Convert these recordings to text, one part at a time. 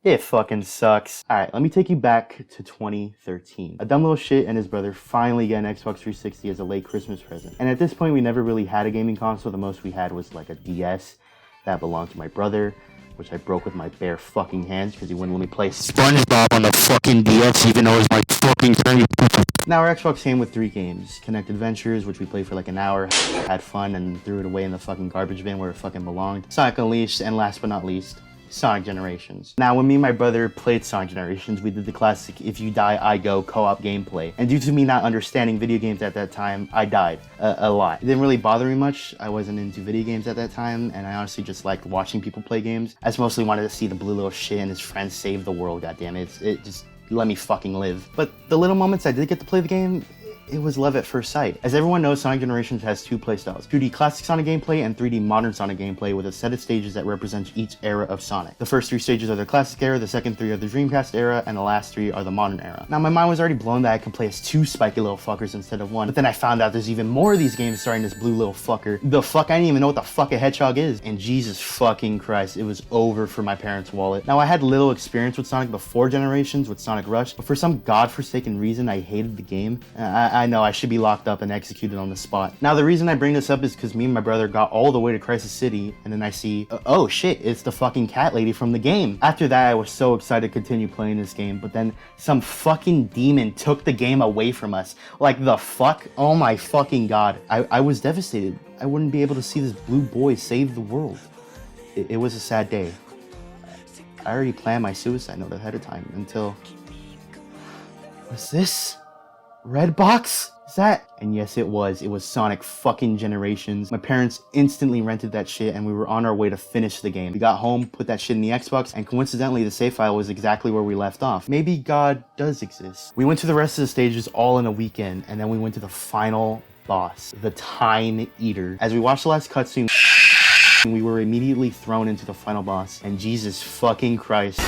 It fucking sucks. Alright, let me take you back to 2013. A dumb little shit and his brother finally get an Xbox 360 as a late Christmas present. And at this point, we never really had a gaming console. The most we had was like a DS that belonged to my brother, which I broke with my bare fucking hands because he wouldn't let me play SpongeBob on the fucking DS even though it was my fucking turn. Now our Xbox came with 3 games. Connect Adventures, which we played for like an hour, had fun, and threw it away in the fucking garbage bin where it fucking belonged. Sonic Unleashed, and last but not least, Sonic Generations. Now, when me and my brother played Sonic Generations, we did the classic if you die, I go co-op gameplay. And due to me not understanding video games at that time, I died a lot. It didn't really bother me much. I wasn't into video games at that time, and I honestly just liked watching people play games. I just mostly wanted to see the blue little shit and his friends save the world, goddammit. It just let me fucking live. But the little moments I did get to play the game, it was love at first sight. As everyone knows, Sonic Generations has 2 playstyles: 2D classic Sonic gameplay and 3D modern Sonic gameplay with a set of stages that represent each era of Sonic. The first 3 stages are the classic era, the second 3 are the Dreamcast era, and the last 3 are the modern era. Now, my mind was already blown that I could play as 2 spiky little fuckers instead of 1, but then I found out there's even more of these games starring this blue little fucker. The fuck, I didn't even know what the fuck a Hedgehog is. And Jesus fucking Christ, it was over for my parents' wallet. Now, I had little experience with Sonic before Generations with Sonic Rush, but for some godforsaken reason, I hated the game. I know I should be locked up and executed on the spot. Now, the reason I bring this up is because me and my brother got all the way to Crisis City, and then I see, oh shit, it's the fucking cat lady from the game. After that, I was so excited to continue playing this game, but then some fucking demon took the game away from us. Like, the fuck? Oh my fucking god. I was devastated. I wouldn't be able to see this blue boy save the world. It was a sad day. I already planned my suicide note ahead of time until... Was this Redbox? Is that? And yes, it was. It was Sonic fucking Generations. My parents instantly rented that shit and we were on our way to finish the game. We got home, put that shit in the Xbox, and coincidentally, the save file was exactly where we left off. Maybe God does exist. We went to the rest of the stages all in a weekend, and then we went to the final boss, the Time Eater. As we watched the last cutscene, we were immediately thrown into the final boss, and Jesus fucking Christ,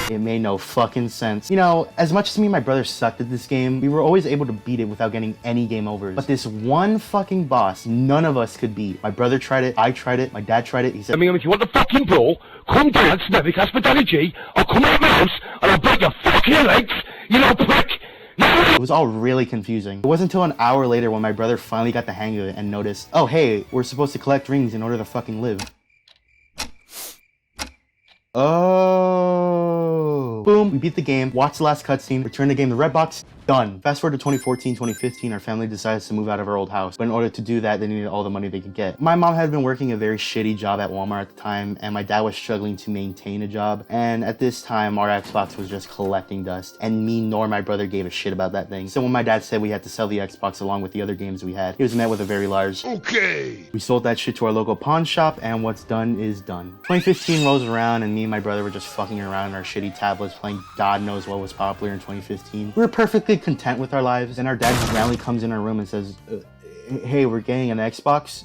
it made no fucking sense. You know, as much as me and my brother sucked at this game, we were always able to beat it without getting any game overs. But this one fucking boss, none of us could beat. My brother tried it, I tried it, my dad tried it. He said, I mean, if you want the fucking brawl, come down to Snevic Hospitality, I'll come out of my house, and I'll break your fucking legs, you little prick! It was all really confusing. It wasn't until an hour later when my brother finally got the hang of it and noticed, oh hey, we're supposed to collect rings in order to fucking live. Oh. Boom, we beat the game, watched the last cutscene, returned the game to Redbox, done. Fast forward to 2014, 2015, our family decides to move out of our old house. But in order to do that, they needed all the money they could get. My mom had been working a very shitty job at Walmart at the time, and my dad was struggling to maintain a job. And at this time, our Xbox was just collecting dust, and me nor my brother gave a shit about that thing. So when my dad said we had to sell the Xbox along with the other games we had, he was met with a very large Okay. We sold that shit to our local pawn shop, and what's done is done. 2015 rolls around, and me and my brother were just fucking around on our shitty tablets playing God knows what was popular in 2015. We were perfectly content with our lives, and our dad just randomly comes in our room and says, hey, we're getting an Xbox?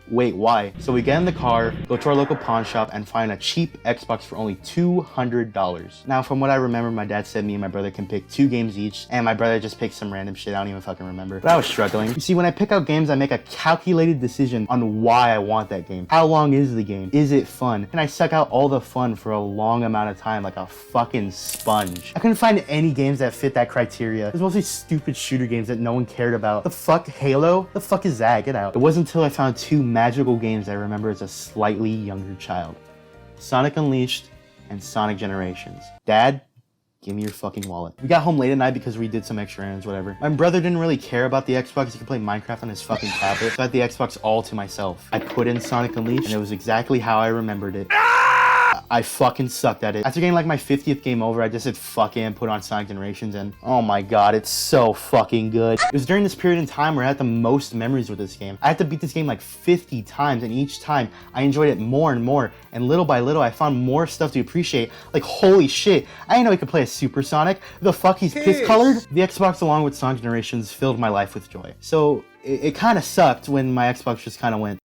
Wait, why? So we get in the car, go to our local pawn shop, and find a cheap Xbox for only $200. Now, from what I remember, my dad said me and my brother can pick 2 games each, and my brother just picked some random shit I don't even fucking remember. But I was struggling. You see, when I pick out games, I make a calculated decision on why I want that game. How long is the game? Is it fun? And I suck out all the fun for a long amount of time like a fucking sponge. I couldn't find any games that fit that criteria. It was mostly stupid shooter games that no one cared about. The fuck, Halo? The fuck is that? Get out. It wasn't until I found 2 magical games I remember as a slightly younger child: Sonic Unleashed and Sonic Generations. Dad, give me your fucking wallet. We got home late at night because we did some extra errands, whatever. My brother didn't really care about the Xbox. He could play Minecraft on his fucking tablet. So I had the Xbox all to myself. I put in Sonic Unleashed, and it was exactly how I remembered it. I fucking sucked at it. After getting like my 50th game over, I just said fuck it and put on Sonic Generations, and oh my god, it's so fucking good. It was during this period in time where I had the most memories with this game. I had to beat this game like 50 times, and each time I enjoyed it more and more, and little by little I found more stuff to appreciate. Like, holy shit, I didn't know he could play as Super Sonic. The fuck, he's piss-colored? The Xbox along with Sonic Generations filled my life with joy. So it kind of sucked when my Xbox just kind of went.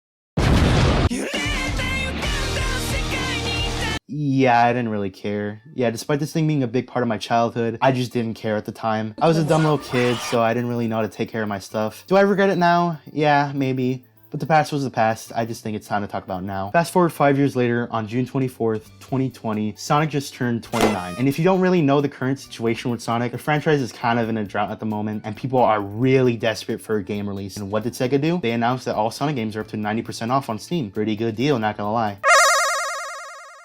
Yeah, I didn't really care. Yeah, despite this thing being a big part of my childhood, I just didn't care at the time. I was a dumb little kid, so I didn't really know how to take care of my stuff. Do I regret it now? Yeah, maybe. But the past was the past. I just think it's time to talk about now. Fast forward 5 years later, on June 24th, 2020, Sonic just turned 29. And if you don't really know the current situation with Sonic, the franchise is kind of in a drought at the moment, and people are really desperate for a game release. And what did Sega do? They announced that all Sonic games are up to 90% off on Steam. Pretty good deal, not gonna lie.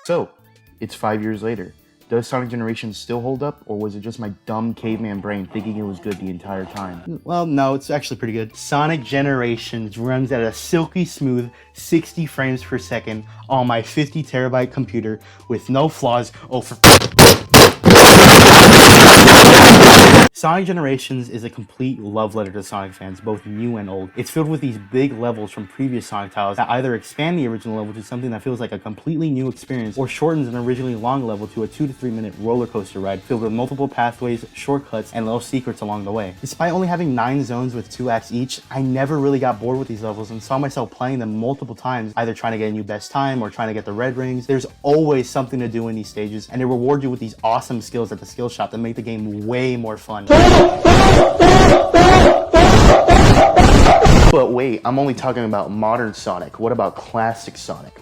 So, it's 5 years later. Does Sonic Generations still hold up, or was it just my dumb caveman brain thinking it was good the entire time? Well, no, it's actually pretty good. Sonic Generations runs at a silky smooth 60 frames per second on my 50 terabyte computer with no flaws. Oh, for Sonic Generations is a complete love letter to Sonic fans, both new and old. It's filled with these big levels from previous Sonic titles that either expand the original level to something that feels like a completely new experience, or shortens an originally long level to a 2 to 3 minute roller coaster ride filled with multiple pathways, shortcuts, and little secrets along the way. Despite only having 9 zones with 2 acts each, I never really got bored with these levels and saw myself playing them multiple times, either trying to get a new best time or trying to get the red rings. There's always something to do in these stages, and they reward you with these awesome skills at the skill shop that make the game way more fun. But wait, I'm only talking about modern Sonic. What about classic Sonic?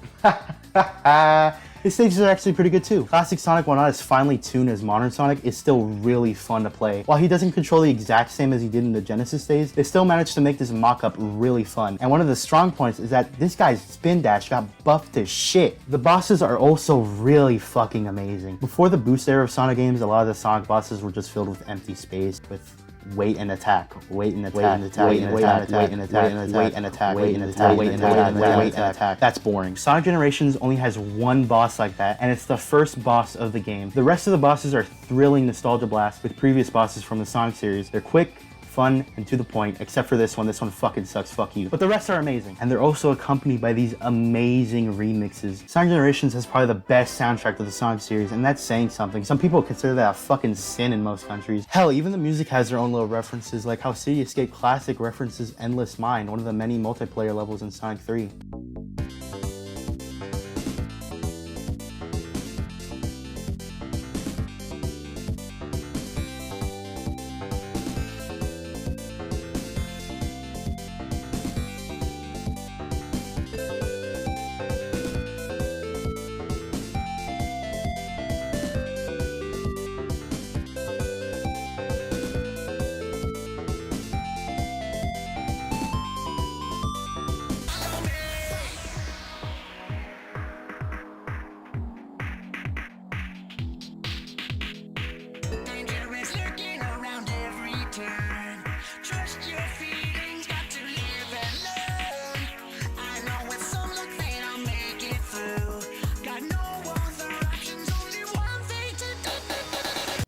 His stages are actually pretty good too. Classic Sonic, while not as finely tuned as modern Sonic, is still really fun to play. While he doesn't control the exact same as he did in the Genesis days, they still managed to make this mock-up really fun. And one of the strong points is that this guy's spin dash got buffed to shit. The bosses are also really fucking amazing. Before the boost era of Sonic games, a lot of the Sonic bosses were just filled with empty space, with wait and attack, wait and attack, wait and attack, wait and attack, wait and attack, wait and attack, wait and attack, wait and attack. That's boring. Sonic Generations only has one boss like that, and it's the first boss of the game. The rest of the bosses are thrilling nostalgia blasts with previous bosses from the Sonic series. They're quick, fun, and to the point, except for this one. This one fucking sucks, fuck you. But the rest are amazing. And they're also accompanied by these amazing remixes. Sonic Generations has probably the best soundtrack of the Sonic series, and that's saying something. Some people consider that a fucking sin in most countries. Hell, even the music has their own little references, like how City Escape Classic references Endless Mine, one of the many multiplayer levels in Sonic 3.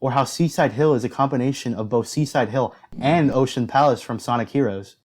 Or how Seaside Hill is a combination of both Seaside Hill and Ocean Palace from Sonic Heroes.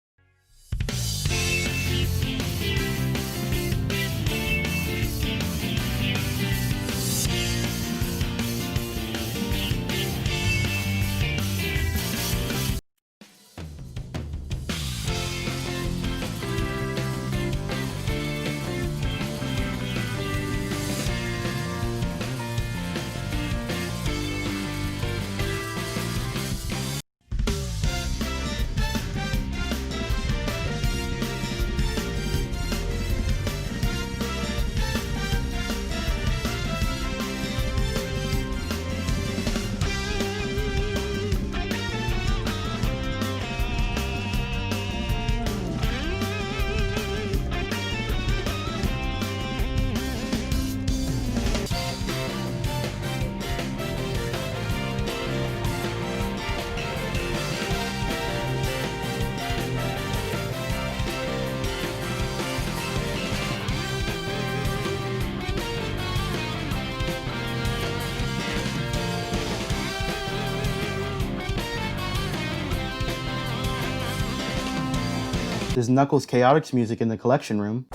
There's Knuckles' Chaotix music in the collection room.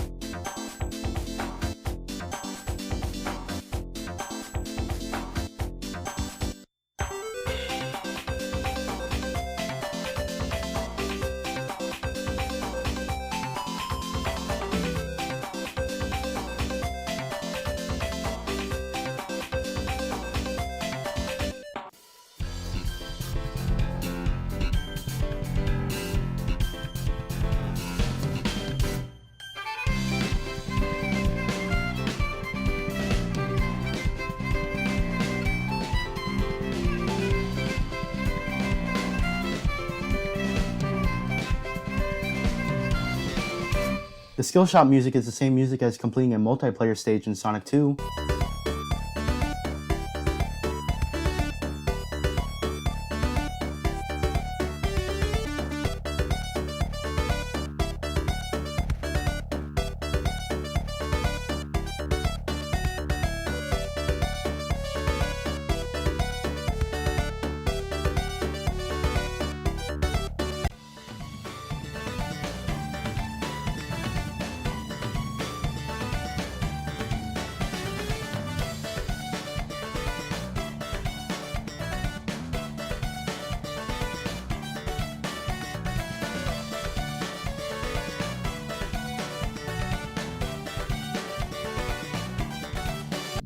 The skill shot music is the same music as completing a multiplayer stage in Sonic 2.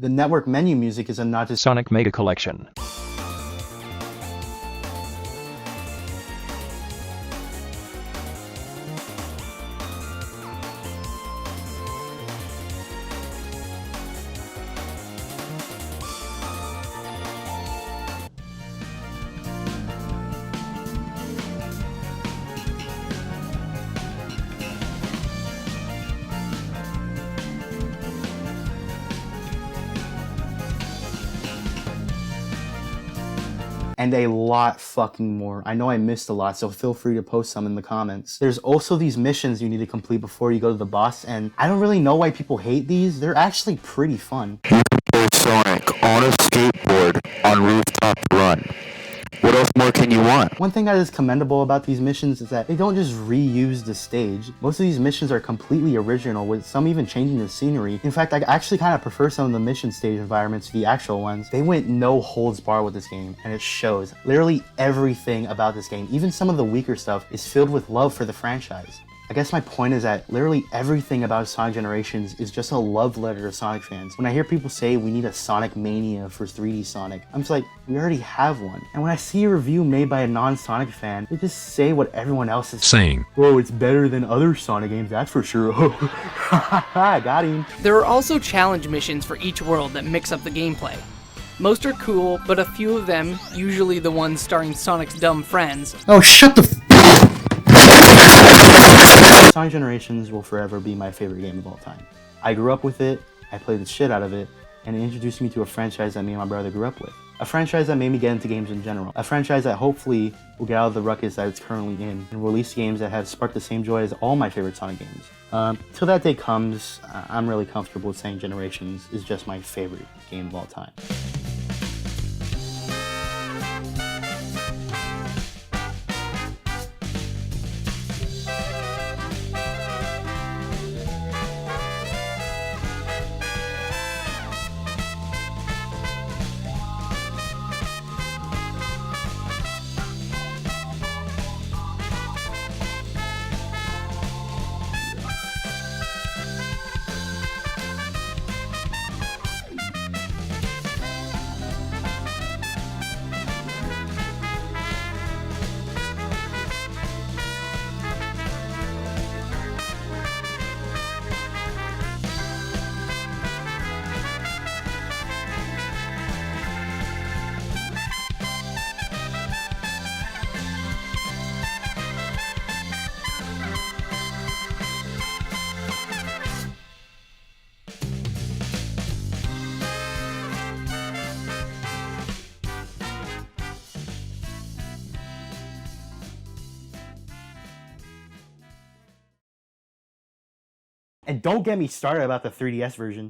The network menu music is a nod to Sonic Mega Collection. and a lot fucking more. I know I missed a lot, so feel free to post some in the comments. There's also these missions you need to complete before you go to the boss, and I don't really know why people hate these. They're actually pretty fun. You can play Sonic on a skateboard on Rooftop Run. What else more can you want? One thing that is commendable about these missions is that they don't just reuse the stage. Most of these missions are completely original, with some even changing the scenery. In fact, I actually kind of prefer some of the mission stage environments to the actual ones. They went no holds barred with this game, and it shows. Literally everything about this game, even some of the weaker stuff, is filled with love for the franchise. I guess my point is that literally everything about Sonic Generations is just a love letter to Sonic fans. When I hear people say we need a Sonic Mania for 3D Sonic, I'm just like, we already have one. And when I see a review made by a non-Sonic fan, they just say what everyone else is saying. Whoa, it's better than other Sonic games, that's for sure. Got him. There are also challenge missions for each world that mix up the gameplay. Most are cool, but a few of them, usually the ones starring Sonic's dumb friends, Oh, shut the Sonic Generations will forever be my favorite game of all time. I grew up with it, I played the shit out of it, and it introduced me to a franchise that me and my brother grew up with. A franchise that made me get into games in general. A franchise that hopefully will get out of the ruckus that it's currently in and release games that have sparked the same joy as all my favorite Sonic games. Till that day comes, I'm really comfortable with saying Generations is just my favorite game of all time. And don't get me started about the 3DS version.